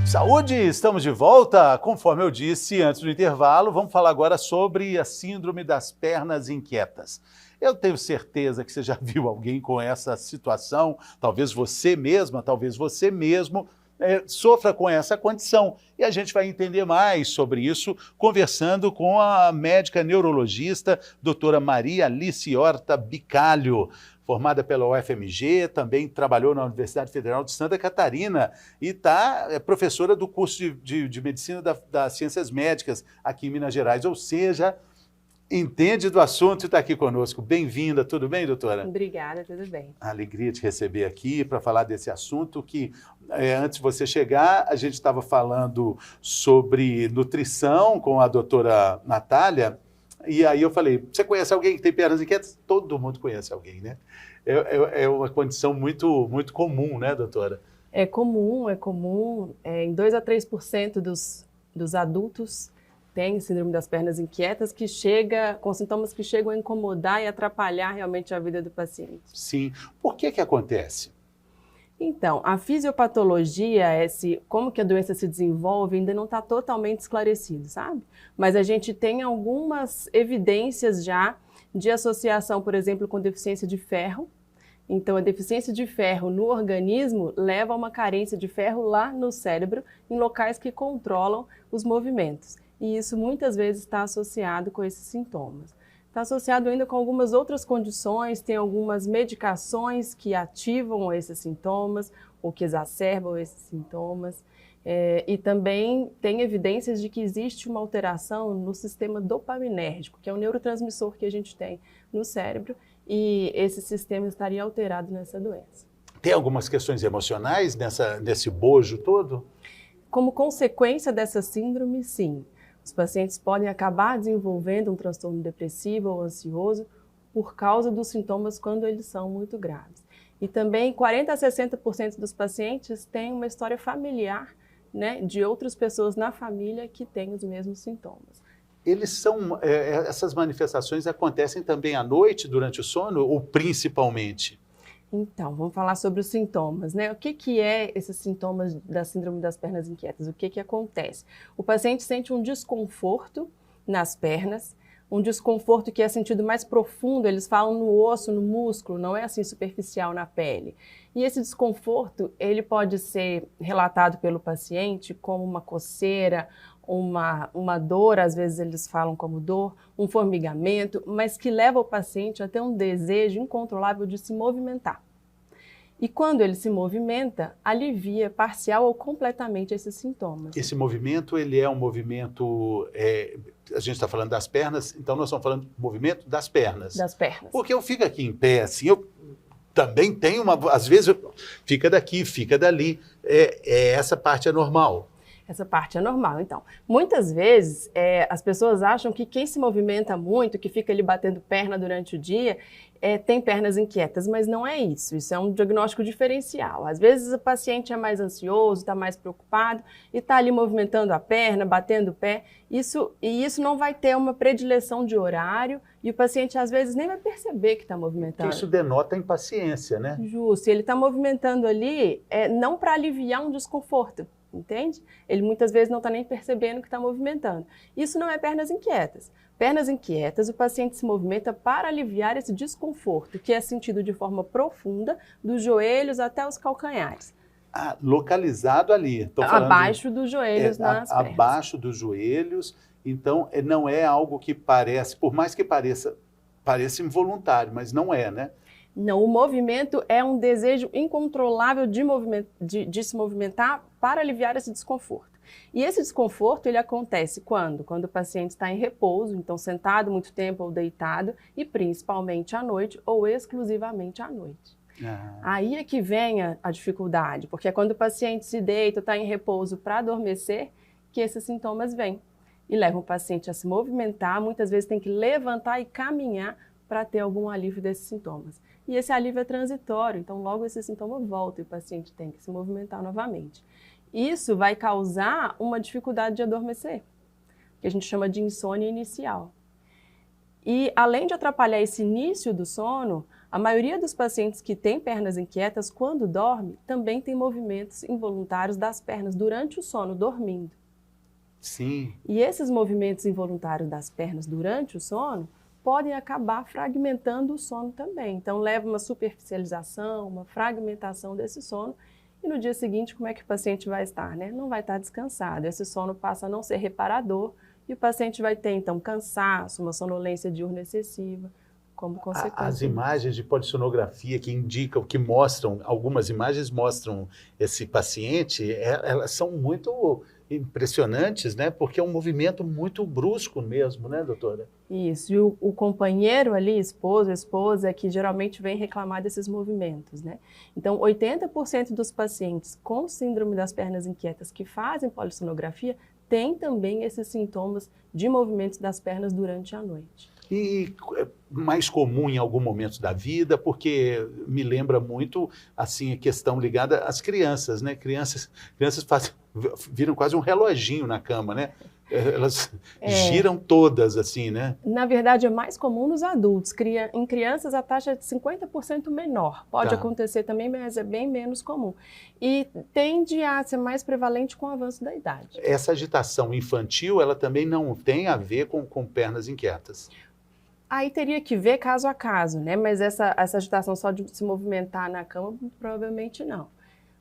Saúde, estamos de volta. Conforme eu disse antes do intervalo, vamos falar agora sobre a síndrome das pernas inquietas. Eu tenho certeza que você já viu alguém com essa situação, talvez você mesma, talvez você mesmo sofra com essa condição. E a gente vai entender mais sobre isso conversando com a médica neurologista, doutora Maria Alice Horta Bicalho, formada pela UFMG, também trabalhou na Universidade Federal de Santa Catarina e é professora do curso de Medicina das Ciências Médicas aqui em Minas Gerais, ou seja, entende do assunto e está aqui conosco. Bem-vinda, tudo bem, doutora? Obrigada, tudo bem. Alegria de receber aqui para falar desse assunto que, antes de você chegar, a gente estava falando sobre nutrição com a doutora Natália, e aí eu falei, você conhece alguém que tem pernas inquietas? Todo mundo conhece alguém, né? É uma condição muito, muito comum, né, doutora? É comum. Em 2 a 3% dos adultos têm síndrome das pernas inquietas, que chega com sintomas que chegam a incomodar e atrapalhar realmente a vida do paciente. Sim. Por que acontece? Então, a fisiopatologia, como que a doença se desenvolve, ainda não está totalmente esclarecido, sabe? Mas a gente tem algumas evidências já de associação, por exemplo, com deficiência de ferro. Então, a deficiência de ferro no organismo leva a uma carência de ferro lá no cérebro, em locais que controlam os movimentos. E isso muitas vezes está associado com esses sintomas. Está associado ainda com algumas outras condições, tem algumas medicações que ativam esses sintomas ou que exacerbam esses sintomas. E também tem evidências de que existe uma alteração no sistema dopaminérgico, que é o neurotransmissor que a gente tem no cérebro, e esse sistema estaria alterado nessa doença. Tem algumas questões emocionais nesse bojo todo? Como consequência dessa síndrome, sim. Os pacientes podem acabar desenvolvendo um transtorno depressivo ou ansioso por causa dos sintomas quando eles são muito graves. E também 40% a 60% dos pacientes têm uma história familiar, né, de outras pessoas na família que têm os mesmos sintomas. Essas manifestações acontecem também à noite, durante o sono, ou principalmente? Então, vamos falar sobre os sintomas, né? O que é esses sintomas da síndrome das pernas inquietas? O que acontece? O paciente sente um desconforto nas pernas, um desconforto que é sentido mais profundo, eles falam no osso, no músculo, não é assim superficial na pele. E esse desconforto, ele pode ser relatado pelo paciente como uma coceira, uma dor, às vezes eles falam como dor, um formigamento, mas que leva o paciente a ter um desejo incontrolável de se movimentar. E quando ele se movimenta, alivia parcial ou completamente esses sintomas. Esse movimento, ele é um movimento, a gente está falando das pernas, então nós estamos falando do movimento das pernas. Das pernas. Porque eu fico aqui em pé, assim, eu também tenho às vezes, fica daqui, fica dali, essa parte é normal. Essa parte é normal, então. Muitas vezes, as pessoas acham que quem se movimenta muito, que fica ali batendo perna durante o dia, tem pernas inquietas, mas não é isso. Isso é um diagnóstico diferencial. Às vezes o paciente é mais ansioso, está mais preocupado e está ali movimentando a perna, batendo o pé. Isso não vai ter uma predileção de horário e o paciente às vezes nem vai perceber que está movimentando. Isso denota impaciência, né? Justo. Ele está movimentando ali não para aliviar um desconforto. Entende? Ele muitas vezes não está nem percebendo que está movimentando. Isso não é pernas inquietas. Pernas inquietas, o paciente se movimenta para aliviar esse desconforto, que é sentido de forma profunda, dos joelhos até os calcanhares. Localizado ali. Abaixo dos joelhos nas pernas. Abaixo dos joelhos. Então, não é algo que parece, por mais que pareça involuntário, mas não é, né? Não, o movimento é um desejo incontrolável de se movimentar para aliviar esse desconforto. E esse desconforto, ele acontece quando o paciente está em repouso, então sentado muito tempo ou deitado, e principalmente à noite ou exclusivamente à noite. Aí é que vem a dificuldade, porque é quando o paciente se deita, está em repouso para adormecer, que esses sintomas vêm. E levam o paciente a se movimentar, muitas vezes tem que levantar e caminhar para ter algum alívio desses sintomas. E esse alívio é transitório, então logo esse sintoma volta e o paciente tem que se movimentar novamente. Isso vai causar uma dificuldade de adormecer, que a gente chama de insônia inicial. E além de atrapalhar esse início do sono, A maioria dos pacientes que têm pernas inquietas, quando dorme, também tem movimentos involuntários das pernas durante o sono, dormindo. Sim. E esses movimentos involuntários das pernas durante o sono podem acabar fragmentando o sono também. Então, leva uma superficialização, uma fragmentação desse sono. E no dia seguinte, como é que o paciente vai estar, né? Não vai estar descansado. Esse sono passa a não ser reparador e o paciente vai ter, então, cansaço, uma sonolência diurna excessiva, como consequência. As imagens de polissonografia que indicam, que mostram, algumas imagens mostram esse paciente, elas são muito impressionantes, né? Porque é um movimento muito brusco mesmo, né, doutora? Isso, e o companheiro ali, esposo, esposa, é que geralmente vem reclamar desses movimentos, né? Então, 80% dos pacientes com síndrome das pernas inquietas que fazem polissonografia têm também esses sintomas de movimentos das pernas durante a noite. E mais comum em algum momento da vida, porque me lembra muito assim a questão ligada às crianças, né? Crianças viram quase um reloginho na cama, né? Elas giram todas assim, né? Na verdade, é mais comum nos adultos. Em crianças, a taxa é de 50% menor. Pode acontecer também, mas é bem menos comum. E tende a ser mais prevalente com o avanço da idade. Essa agitação infantil, ela também não tem a ver com pernas inquietas. Aí teria que ver caso a caso, né? Mas essa agitação só de se movimentar na cama, provavelmente não.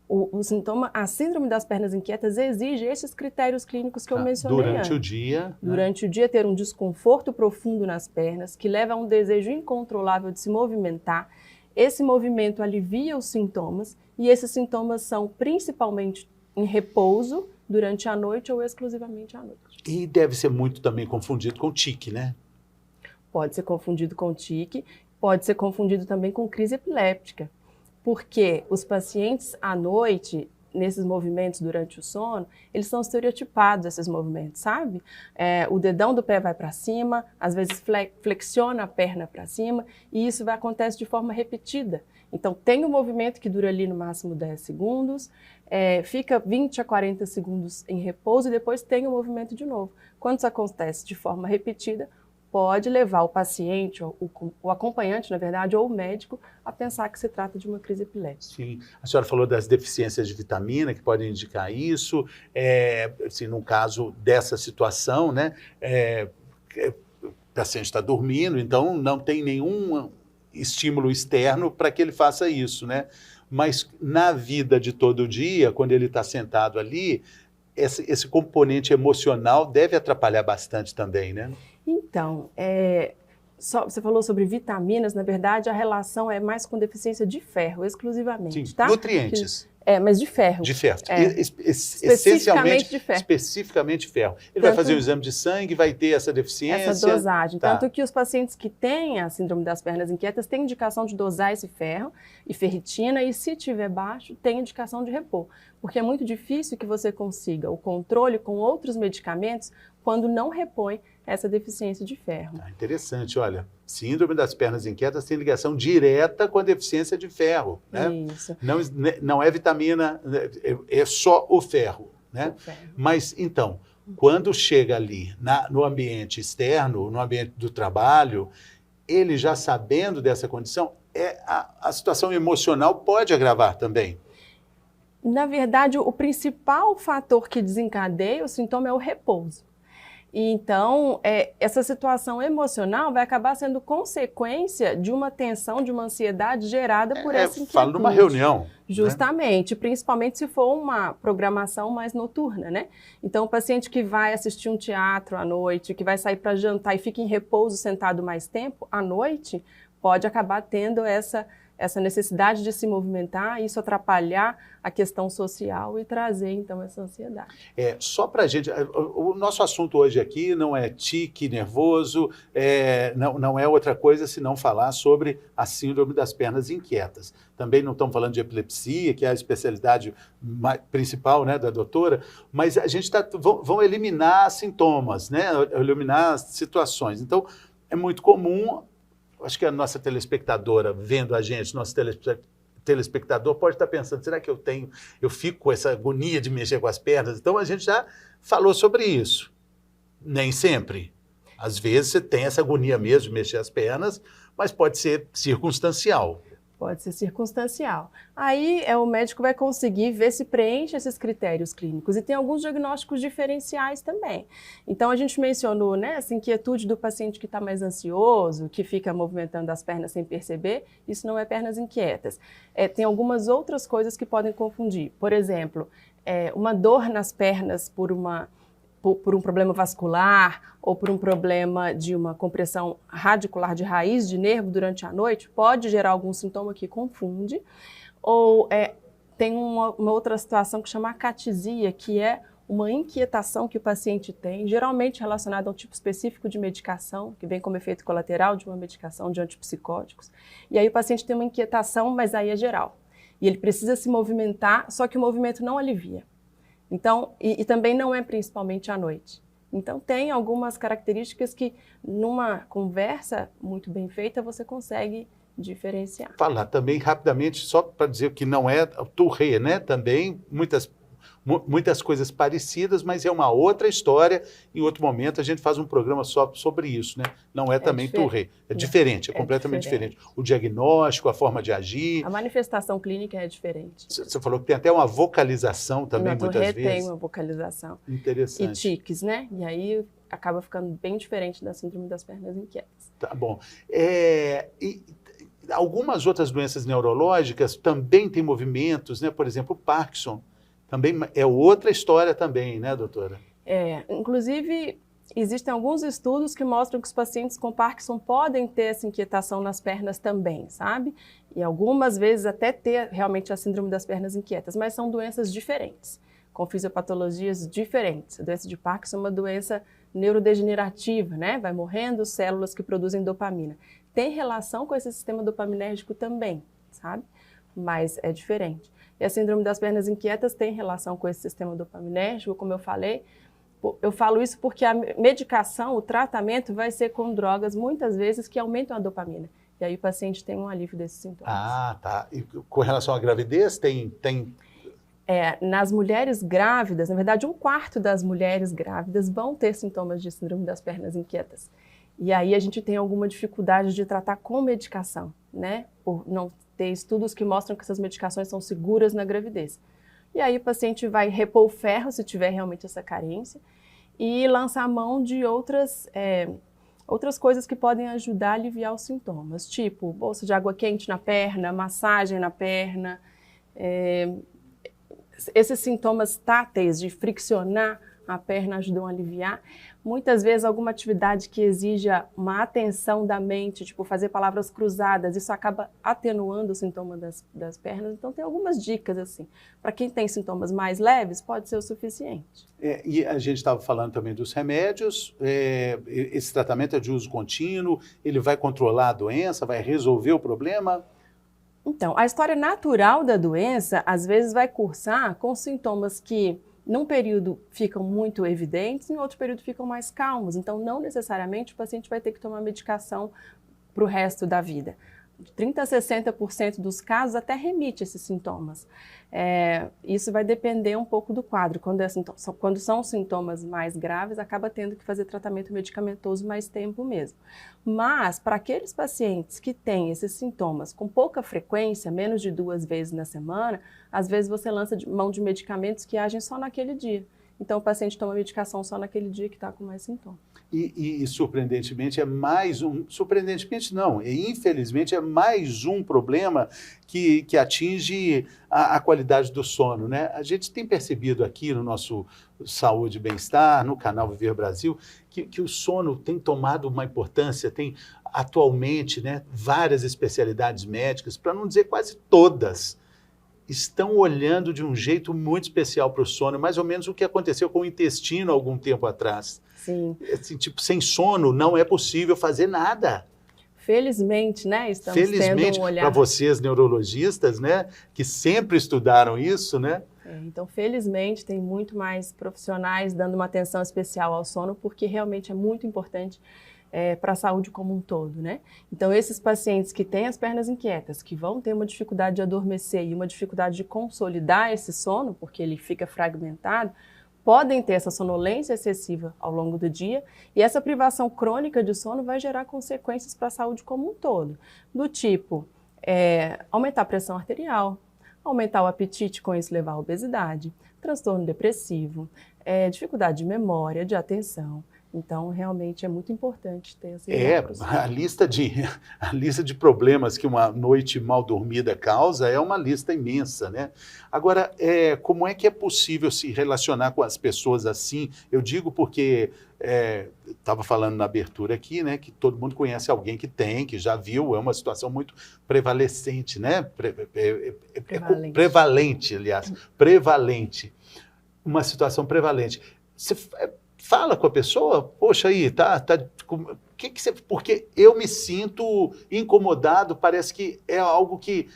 O sintoma, a síndrome das pernas inquietas exige esses critérios clínicos que eu mencionei durante antes. o dia. Durante o dia, ter um desconforto profundo nas pernas, que leva a um desejo incontrolável de se movimentar. Esse movimento alivia os sintomas, e esses sintomas são principalmente em repouso, durante a noite ou exclusivamente à noite. E deve ser muito também confundido com tique, né? Pode ser confundido com tique, pode ser confundido também com crise epiléptica, porque os pacientes à noite, nesses movimentos durante o sono, eles são estereotipados, esses movimentos, sabe? O dedão do pé vai para cima, às vezes flexiona a perna para cima, e isso acontece de forma repetida. Então, tem um movimento que dura ali no máximo 10 segundos, fica 20 a 40 segundos em repouso e depois tem o movimento de novo. Quando isso acontece de forma repetida, pode levar o paciente, o acompanhante, na verdade, ou o médico, a pensar que se trata de uma crise epiléptica. Sim. A senhora falou das deficiências de vitamina, que podem indicar isso. Assim, no caso dessa situação, né, o paciente está dormindo, então não tem nenhum estímulo externo para que ele faça isso, né? Mas na vida de todo dia, quando ele está sentado ali, esse componente emocional deve atrapalhar bastante também, né? Então, você falou sobre vitaminas, na verdade a relação é mais com deficiência de ferro, exclusivamente, Sim, tá? nutrientes. Mas de ferro. De ferro. Especificamente de ferro. Especificamente ferro. Ele vai fazer o exame de sangue, vai ter essa deficiência. Essa dosagem. Tá. Tanto que os pacientes que têm a síndrome das pernas inquietas têm indicação de dosar esse ferro e ferritina, e se tiver baixo, tem indicação de repor. Porque é muito difícil que você consiga o controle com outros medicamentos quando não repõe essa deficiência de ferro. Interessante, olha, síndrome das pernas inquietas tem ligação direta com a deficiência de ferro, né? Isso. Não é vitamina, é só o ferro, né? O ferro. Mas, então, quando chega ali no ambiente externo, no ambiente do trabalho, ele já sabendo dessa condição, a situação emocional pode agravar também. Na verdade, o principal fator que desencadeia o sintoma é o repouso. E então, essa situação emocional vai acabar sendo consequência de uma tensão, de uma ansiedade gerada por essa inquietude. Falo numa reunião. Justamente, né? Principalmente se for uma programação mais noturna, né? Então, o paciente que vai assistir um teatro à noite, que vai sair para jantar e fica em repouso sentado mais tempo, à noite, pode acabar tendo essa necessidade de se movimentar, isso atrapalhar a questão social e trazer, então, essa ansiedade. Só para a gente, o nosso assunto hoje aqui não é tique nervoso, não é outra coisa senão falar sobre a síndrome das pernas inquietas. Também não estamos falando de epilepsia, que é a especialidade principal, né, da doutora, mas a gente vão eliminar sintomas, né, eliminar situações. Então, é muito comum. Acho que a nossa telespectadora vendo a gente, nosso telespectador pode estar pensando, será que eu fico com essa agonia de mexer com as pernas? Então a gente já falou sobre isso. Nem sempre. Às vezes você tem essa agonia mesmo de mexer as pernas, mas pode ser circunstancial. Pode ser circunstancial. Aí o médico vai conseguir ver se preenche esses critérios clínicos. E tem alguns diagnósticos diferenciais também. Então, a gente mencionou, né, essa inquietude do paciente que está mais ansioso, que fica movimentando as pernas sem perceber. Isso não é pernas inquietas. Tem algumas outras coisas que podem confundir. Por exemplo, uma dor nas pernas por um problema vascular ou por um problema de uma compressão radicular de raiz de nervo durante a noite, pode gerar algum sintoma que confunde. Ou tem uma outra situação que chama acatisia, que é uma inquietação que o paciente tem, geralmente relacionada a um tipo específico de medicação, que vem como efeito colateral de uma medicação de antipsicóticos. E aí o paciente tem uma inquietação, mas aí é geral. E ele precisa se movimentar, só que o movimento não alivia. Então, e também não é principalmente à noite. Então, tem algumas características que, numa conversa muito bem feita, você consegue diferenciar. Falar também rapidamente, só para dizer que não é Tourette, né? Também muitas coisas parecidas, mas é uma outra história. Em outro momento a gente faz um programa só sobre isso, né? Não é também Tourette. É diferente, é completamente diferente. O diagnóstico, a forma de agir. A manifestação clínica é diferente. Você falou que tem até uma vocalização também, muitas vezes. Tem uma vocalização. Interessante. E tiques, né? E aí acaba ficando bem diferente da síndrome das pernas inquietas. Tá bom. Algumas outras doenças neurológicas também têm movimentos, né? Por exemplo, o Parkinson. Também é outra história também, né, doutora? Inclusive, existem alguns estudos que mostram que os pacientes com Parkinson podem ter essa inquietação nas pernas também, sabe? E algumas vezes até ter realmente a síndrome das pernas inquietas, mas são doenças diferentes, com fisiopatologias diferentes. A doença de Parkinson é uma doença neurodegenerativa, né? Vai morrendo células que produzem dopamina. Tem relação com esse sistema dopaminérgico também, sabe? Mas é diferente. E a síndrome das pernas inquietas tem relação com esse sistema dopaminérgico, como eu falei. Eu falo isso porque a medicação, o tratamento vai ser com drogas, muitas vezes, que aumentam a dopamina. E aí o paciente tem um alívio desses sintomas. Ah, tá. E com relação à gravidez, tem... Nas mulheres grávidas, na verdade, 1/4 das mulheres grávidas vão ter sintomas de síndrome das pernas inquietas. E aí a gente tem alguma dificuldade de tratar com medicação, né? Por não ter estudos que mostram que essas medicações são seguras na gravidez. E aí o paciente vai repor o ferro, se tiver realmente essa carência, e lançar a mão de outras coisas que podem ajudar a aliviar os sintomas, tipo bolsa de água quente na perna, massagem na perna, esses sintomas táteis de friccionar a perna ajudam a aliviar. Muitas vezes alguma atividade que exija uma atenção da mente, tipo fazer palavras cruzadas, isso acaba atenuando o sintoma das pernas. Então tem algumas dicas assim. Para quem tem sintomas mais leves, pode ser o suficiente. E a gente estava falando também dos remédios. Esse tratamento é de uso contínuo, ele vai controlar a doença, vai resolver o problema? Então, a história natural da doença, às vezes, vai cursar com sintomas que num período ficam muito evidentes, em outro período ficam mais calmos. Então, não necessariamente o paciente vai ter que tomar medicação para o resto da vida. De 30% a 60% dos casos até remite esses sintomas. Isso vai depender um pouco do quadro. Quando são sintomas mais graves, acaba tendo que fazer tratamento medicamentoso mais tempo mesmo. Mas, para aqueles pacientes que têm esses sintomas com pouca frequência, menos de 2 vezes na semana, às vezes você lança mão de medicamentos que agem só naquele dia. Então, o paciente toma medicação só naquele dia que está com mais sintomas. E surpreendentemente é mais um... Surpreendentemente não, infelizmente é mais um problema que atinge a qualidade do sono, né? A gente tem percebido aqui no nosso Saúde e Bem-Estar, no canal Viver Brasil, que o sono tem tomado uma importância, tem atualmente, né, várias especialidades médicas, para não dizer quase todas, estão olhando de um jeito muito especial para o sono, mais ou menos o que aconteceu com o intestino há algum tempo atrás. Sim. Assim, tipo, sem sono não é possível fazer nada. Felizmente, né? Estamos tendo um olhar... para vocês neurologistas, né, que sempre estudaram isso, né? Então, felizmente, tem muito mais profissionais dando uma atenção especial ao sono, porque realmente é muito importante para a saúde como um todo, né? Então, esses pacientes que têm as pernas inquietas, que vão ter uma dificuldade de adormecer e uma dificuldade de consolidar esse sono, porque ele fica fragmentado, podem ter essa sonolência excessiva ao longo do dia, e essa privação crônica de sono vai gerar consequências para a saúde como um todo, do tipo aumentar a pressão arterial, aumentar o apetite, com isso levar à obesidade, transtorno depressivo, dificuldade de memória, de atenção. Então, realmente é muito importante ter essa a lista de problemas que uma noite mal dormida causa é uma lista imensa, né? Agora, como é que é possível se relacionar com as pessoas assim? Eu digo porque estava falando na abertura aqui, né, que todo mundo conhece alguém que já viu, é uma situação muito prevalecente, né? Prevalente, aliás, prevalente. Uma situação prevalente. Você fala com a pessoa, poxa aí, porque eu me sinto incomodado, parece que é algo que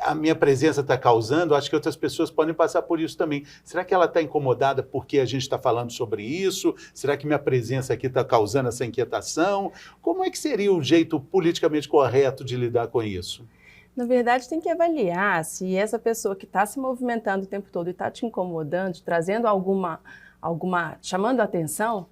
a minha presença está causando, acho que outras pessoas podem passar por isso também. Será que ela está incomodada porque a gente está falando sobre isso? Será que minha presença aqui está causando essa inquietação? Como é que seria o jeito politicamente correto de lidar com isso? Na verdade, tem que avaliar se essa pessoa que está se movimentando o tempo todo e está te incomodando, trazendo chamando a atenção.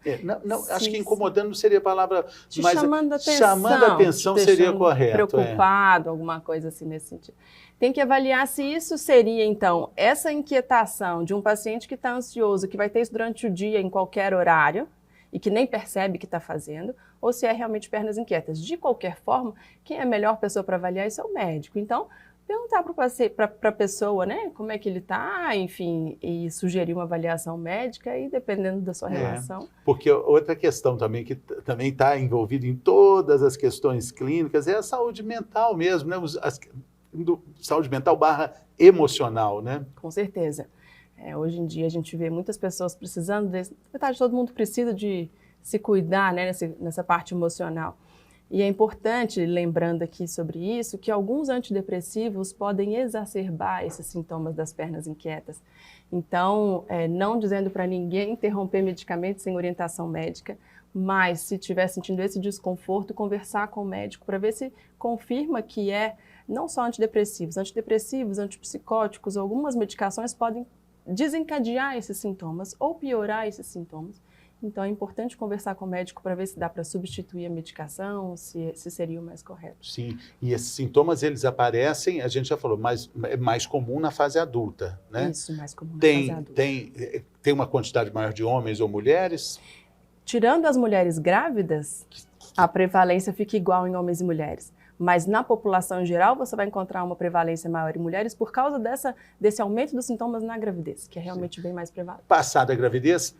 Acho que incomodando não seria a palavra, mas chamando a atenção seria correto. Preocupado, alguma coisa assim nesse sentido. Tem que avaliar se isso seria, então, essa inquietação de um paciente que está ansioso, que vai ter isso durante o dia, em qualquer horário, e que nem percebe que está fazendo, ou se é realmente pernas inquietas. De qualquer forma, quem é a melhor pessoa para avaliar isso é o médico. Então, perguntar para a pessoa, né, como é que ele está, enfim, e sugerir uma avaliação médica, e dependendo da sua relação. Porque outra questão também, que também está envolvida em todas as questões clínicas, é a saúde mental mesmo, né? Saúde mental / emocional, né? Com certeza. Hoje em dia a gente vê muitas pessoas precisando na verdade, todo mundo precisa de se cuidar, né, nessa parte emocional. E é importante, lembrando aqui sobre isso, que alguns antidepressivos podem exacerbar esses sintomas das pernas inquietas. Então, não dizendo para ninguém interromper medicamentos sem orientação médica, mas se estiver sentindo esse desconforto, conversar com o médico para ver se confirma que não só antidepressivos, antipsicóticos, algumas medicações podem desencadear esses sintomas ou piorar esses sintomas. Então, é importante conversar com o médico para ver se dá para substituir a medicação, se seria o mais correto. Sim, e esses sintomas, eles aparecem, a gente já falou, é mais comum na fase adulta, né? Isso, mais comum na fase adulta. Tem uma quantidade maior de homens ou mulheres? Tirando as mulheres grávidas, a prevalência fica igual em homens e mulheres. Mas na população em geral, você vai encontrar uma prevalência maior em mulheres por causa desse aumento dos sintomas na gravidez, que é realmente bem mais prevalente. Passada a gravidez?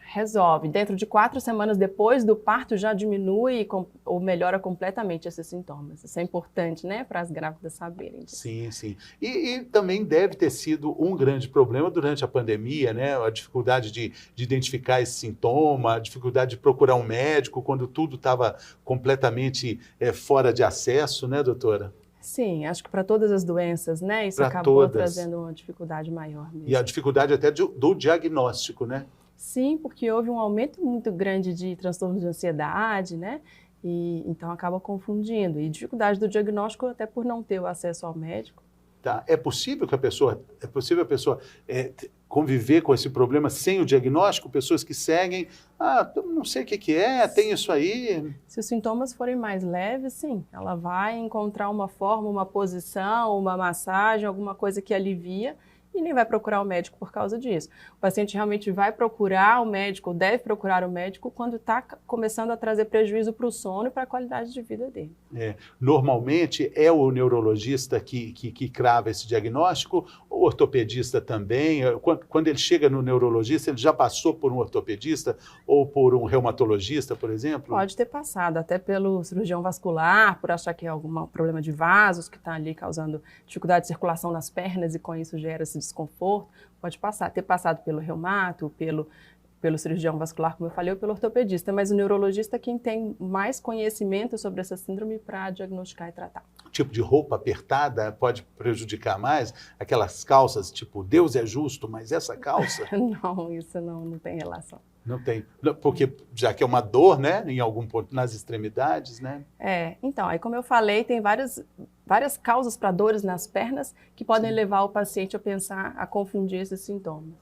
Resolve. Dentro de 4 semanas depois do parto já diminui ou melhora completamente esses sintomas. Isso é importante, né, para as grávidas saberem disso. Sim, sim. E também deve ter sido um grande problema durante a pandemia, né, a dificuldade de identificar esse sintoma, a dificuldade de procurar um médico quando tudo estava completamente fora de acesso, né, doutora? Sim, acho que para todas as doenças, né, isso acabou trazendo uma dificuldade maior mesmo. E a dificuldade até do diagnóstico, né? Sim, porque houve um aumento muito grande de transtornos de ansiedade, né? E então acaba confundindo. E dificuldade do diagnóstico até por não ter o acesso ao médico. Tá. É possível a pessoa conviver com esse problema sem o diagnóstico? Pessoas que seguem, não sei o que é, tem isso aí. Se os sintomas forem mais leves, sim, ela vai encontrar uma forma, uma posição, uma massagem, alguma coisa que alivia, e nem vai procurar o médico por causa disso. O paciente realmente vai procurar o médico, deve procurar o médico quando está começando a trazer prejuízo para o sono e para a qualidade de vida dele. Normalmente é o neurologista que crava esse diagnóstico, o ortopedista também. Quando ele chega no neurologista, ele já passou por um ortopedista ou por um reumatologista, por exemplo? Pode ter passado, até pelo cirurgião vascular, por achar que é algum problema de vasos que está ali causando dificuldade de circulação nas pernas e com isso gera esse desconforto. Pode ter passado pelo reumato, pelo cirurgião vascular, como eu falei, ou pelo ortopedista, mas o neurologista é quem tem mais conhecimento sobre essa síndrome para diagnosticar e tratar. O tipo de roupa apertada pode prejudicar mais? Aquelas calças, tipo, Deus é justo, mas essa calça... Não, isso não tem relação. Não tem, porque já que é uma dor, né, em algum ponto, nas extremidades, né? Então, aí como eu falei, tem várias várias causas para dores nas pernas que podem levar o paciente a pensar, a confundir esses sintomas.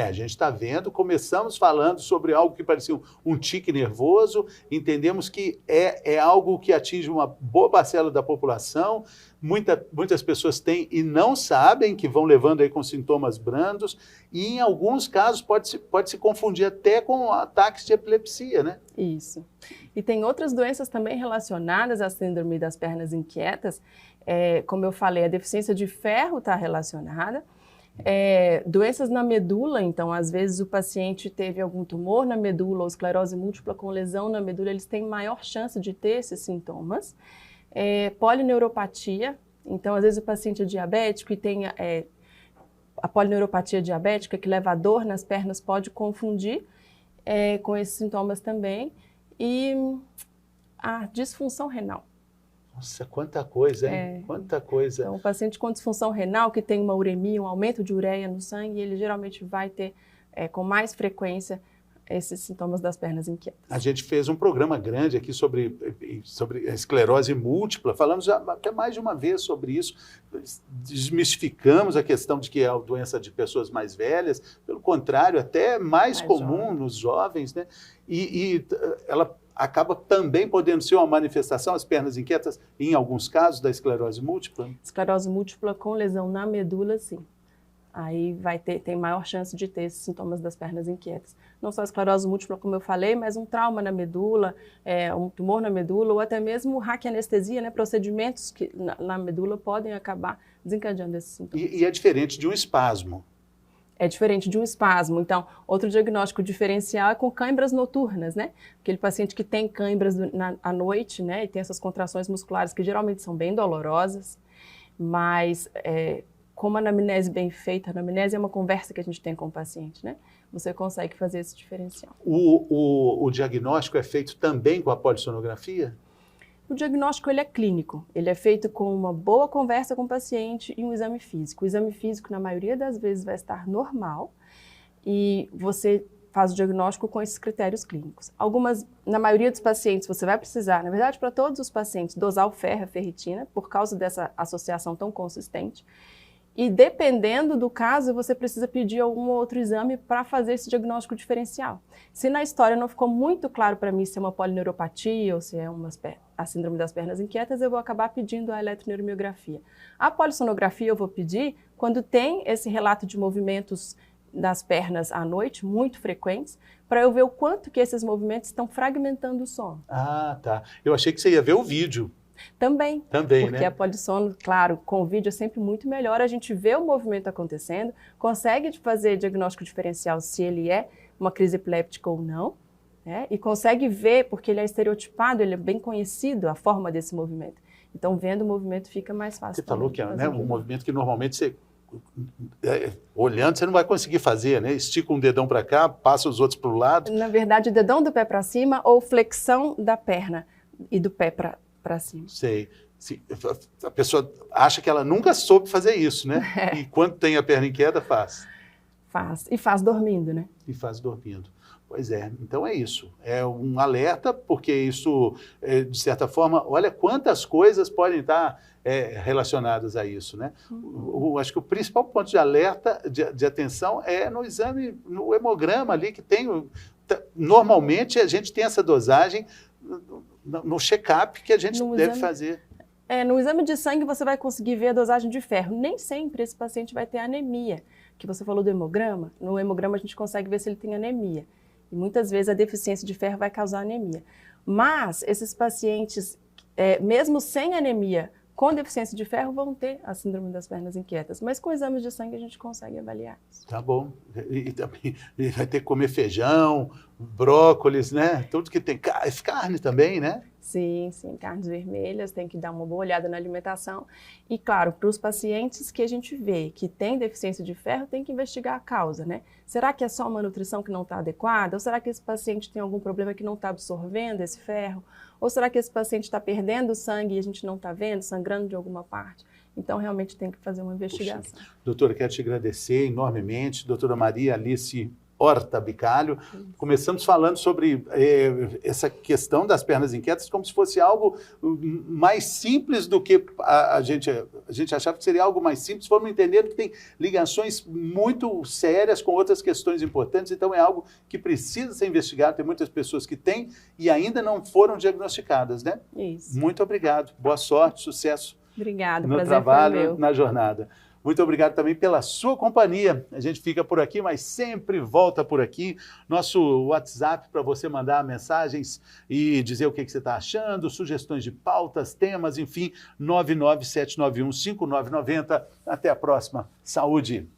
A gente está vendo, começamos falando sobre algo que parecia um tique nervoso, entendemos que é algo que atinge uma boa parcela da população, muitas pessoas têm e não sabem, que vão levando aí com sintomas brandos, e em alguns casos pode se confundir até com ataques de epilepsia, né? Isso. E tem outras doenças também relacionadas à síndrome das pernas inquietas, como eu falei, a deficiência de ferro está relacionada, doenças na medula, então às vezes o paciente teve algum tumor na medula ou esclerose múltipla com lesão na medula, eles têm maior chance de ter esses sintomas. Polineuropatia, então às vezes o paciente é diabético e tem a polineuropatia diabética que leva a dor nas pernas, pode confundir com esses sintomas também. E a disfunção renal. Nossa, quanta coisa, hein? Quanta coisa. Então, o paciente com disfunção renal, que tem uma uremia, um aumento de ureia no sangue, ele geralmente vai ter com mais frequência esses sintomas das pernas inquietas. A gente fez um programa grande aqui sobre a esclerose múltipla, falamos até mais de uma vez sobre isso, desmistificamos a questão de que é a doença de pessoas mais velhas, pelo contrário, até mais comum nos jovens, né? E ela acaba também podendo ser uma manifestação, as pernas inquietas, em alguns casos, da esclerose múltipla? Esclerose múltipla com lesão na medula, sim. Aí tem maior chance de ter esses sintomas das pernas inquietas. Não só a esclerose múltipla, como eu falei, mas um trauma na medula, um tumor na medula, ou até mesmo raquianestesia, né? Procedimentos que na medula podem acabar desencadeando esses sintomas. E é diferente de um espasmo. É diferente de um espasmo. Então, outro diagnóstico diferencial é com câimbras noturnas, né? Aquele paciente que tem câimbras à noite, né? E tem essas contrações musculares que geralmente são bem dolorosas, mas com uma anamnese bem feita, a anamnese é uma conversa que a gente tem com o paciente, né? Você consegue fazer esse diferencial. O diagnóstico é feito também com a polissonografia? O diagnóstico ele é clínico, ele é feito com uma boa conversa com o paciente e um exame físico. O exame físico, na maioria das vezes, vai estar normal e você faz o diagnóstico com esses critérios clínicos. Na maioria dos pacientes, você vai precisar, na verdade, para todos os pacientes, dosar o ferro e a ferritina, por causa dessa associação tão consistente. E dependendo do caso, você precisa pedir algum outro exame para fazer esse diagnóstico diferencial. Se na história não ficou muito claro para mim se é uma polineuropatia ou se é a síndrome das pernas inquietas, eu vou acabar pedindo a eletroneuromiografia. A polissonografia eu vou pedir quando tem esse relato de movimentos das pernas à noite, muito frequentes, para eu ver o quanto que esses movimentos estão fragmentando o sono. Ah, tá. Eu achei que você ia ver o vídeo. Também, porque né? a polissono, claro, com o vídeo é sempre muito melhor, a gente vê o movimento acontecendo, consegue fazer diagnóstico diferencial se ele é uma crise epiléptica ou não, né? E consegue ver, porque ele é estereotipado, ele é bem conhecido, a forma desse movimento. Então, vendo o movimento fica mais fácil. Você falou que é um movimento que normalmente você, olhando, você não vai conseguir fazer, né? Estica um dedão para cá, passa os outros para o lado. Na verdade, dedão do pé para cima ou flexão da perna e do pé para cima. Sei. A pessoa acha que ela nunca soube fazer isso, né? E quando tem a perna inquieta, faz. Faz. E faz dormindo, né? E faz dormindo. Pois é. Então é isso. É um alerta, porque isso, de certa forma, olha quantas coisas podem estar relacionadas a isso, né? Acho que o principal ponto de alerta, de atenção, é no exame, no hemograma ali, que tem... Normalmente, a gente tem essa dosagem no check-up que a gente deve fazer. No exame de sangue você vai conseguir ver a dosagem de ferro. Nem sempre esse paciente vai ter anemia. Que você falou do hemograma, no hemograma a gente consegue ver se ele tem anemia. E muitas vezes a deficiência de ferro vai causar anemia. Mas esses pacientes, mesmo sem anemia, com deficiência de ferro, vão ter a síndrome das pernas inquietas. Mas com exames de sangue a gente consegue avaliar isso. Tá bom. E também vai ter que comer feijão, brócolis, né? Tudo que tem. Carne também, né? Sim, carnes vermelhas, tem que dar uma boa olhada na alimentação. E, claro, para os pacientes que a gente vê que tem deficiência de ferro, tem que investigar a causa, né? Será que é só uma nutrição que não está adequada? Ou será que esse paciente tem algum problema que não está absorvendo esse ferro? Ou será que esse paciente está perdendo sangue e a gente não está vendo, sangrando de alguma parte? Então, realmente tem que fazer uma investigação. Puxa, doutora, quero te agradecer enormemente. Doutora Maria Alice Horta Bicalho. Começamos falando sobre essa questão das pernas inquietas como se fosse algo mais simples do que a gente achava que seria algo mais simples. Fomos entendendo que tem ligações muito sérias com outras questões importantes, então é algo que precisa ser investigado. Tem muitas pessoas que têm e ainda não foram diagnosticadas, né? Isso. Muito obrigado. Boa sorte, sucesso. Obrigada, No prazer trabalho, foi meu. na jornada. Muito obrigado também pela sua companhia. A gente fica por aqui, mas sempre volta por aqui. Nosso WhatsApp para você mandar mensagens e dizer o que você está achando, sugestões de pautas, temas, enfim, 997915990. Até a próxima. Saúde!